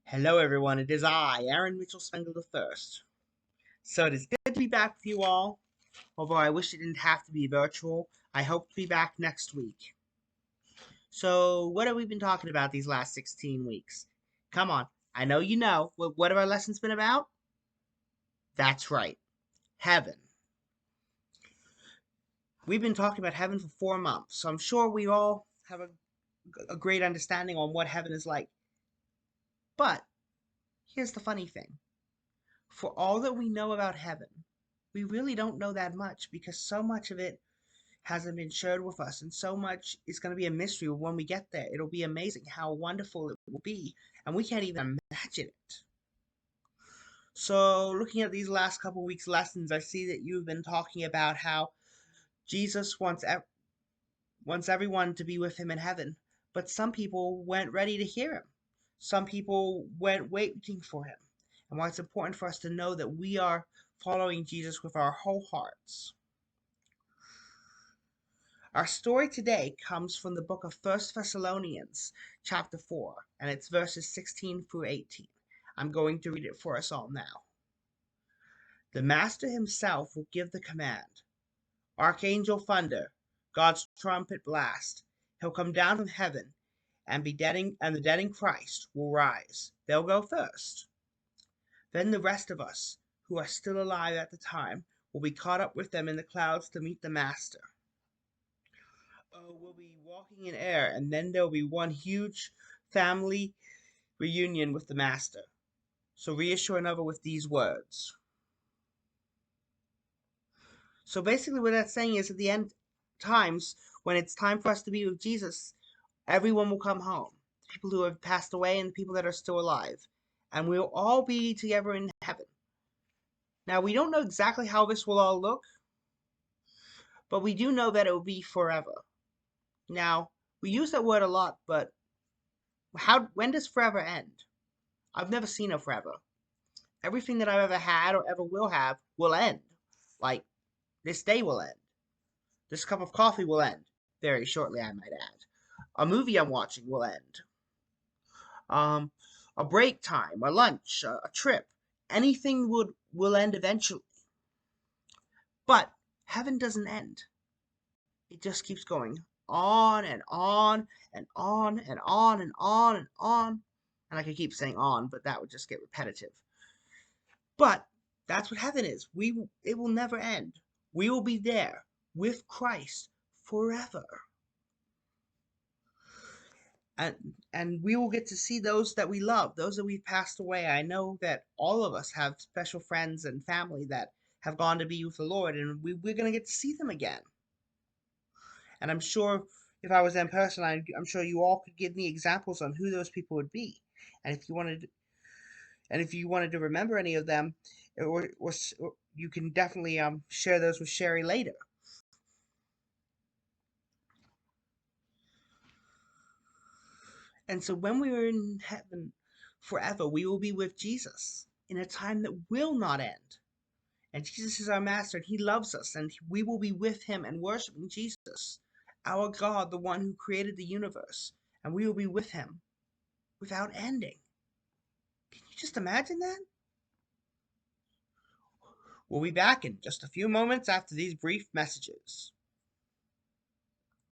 Hello, everyone. It is I, Aaron Mitchell Spengler the First. So it is good to be back with you all. Although I wish it didn't have to be virtual, I hope to be back next week. So, what have we been talking about these last 16 weeks? Come on, I know you know. What have our lessons been about? That's right, heaven. We've been talking about heaven for 4 months, so I'm sure we all have a great understanding on what heaven is like. But here's the funny thing. For all that we know about heaven, we really don't know that much because so much of it hasn't been shared with us, and so much is going to be a mystery when we get there. It'll be amazing how wonderful it will be, and we can't even imagine it. So, looking at these last couple weeks' lessons, I see that you've been talking about how Jesus wants everyone to be with him in heaven, but some people weren't ready to hear him. Some people weren't waiting for him. And why it's important for us to know that we are following Jesus with our whole hearts. Our story today comes from the book of First Thessalonians, chapter 4, and it's verses 16 through 18. I'm going to read it for us all now. The Master himself will give the command. Archangel thunder, God's trumpet blast. He'll come down from heaven, and the dead in Christ will rise. They'll go first. Then the rest of us, who are still alive at the time, will be caught up with them in the clouds to meet the Master. Oh, we'll be walking in air, and then there'll be one huge family reunion with the Master. So reassure another with these words. So basically, what that's saying is at the end times, when it's time for us to be with Jesus, everyone will come home. People who have passed away and the people that are still alive. And we'll all be together in heaven. Now, we don't know exactly how this will all look, but we do know that it will be forever. Now, we use that word a lot, but when does forever end? I've never seen a forever. Everything that I've ever had or ever will have will end. Like, this day will end. This cup of coffee will end. Very shortly, I might add. A movie I'm watching will end. Um, a break time, a lunch, a trip. Anything will end eventually. But heaven doesn't end. It just keeps going on and on and on and on and on and on. And I could keep saying on, but that would just get repetitive. But that's what heaven is. It will never end. We will be there with Christ forever. And we will get to see those that we love, those that we've passed away. I know that all of us have special friends and family that have gone to be with the Lord, and we're going to get to see them again. And I'm sure if I was in person, I'm sure you all could give me examples on who those people would be. And if you wanted to remember any of them, or you can definitely share those with Sherry later. And so when we are in heaven forever, we will be with Jesus in a time that will not end. And Jesus is our master, and he loves us, and we will be with him and worshiping Jesus, our God, the one who created the universe, and we will be with him without ending. Can you just imagine that? We'll be back in just a few moments after these brief messages.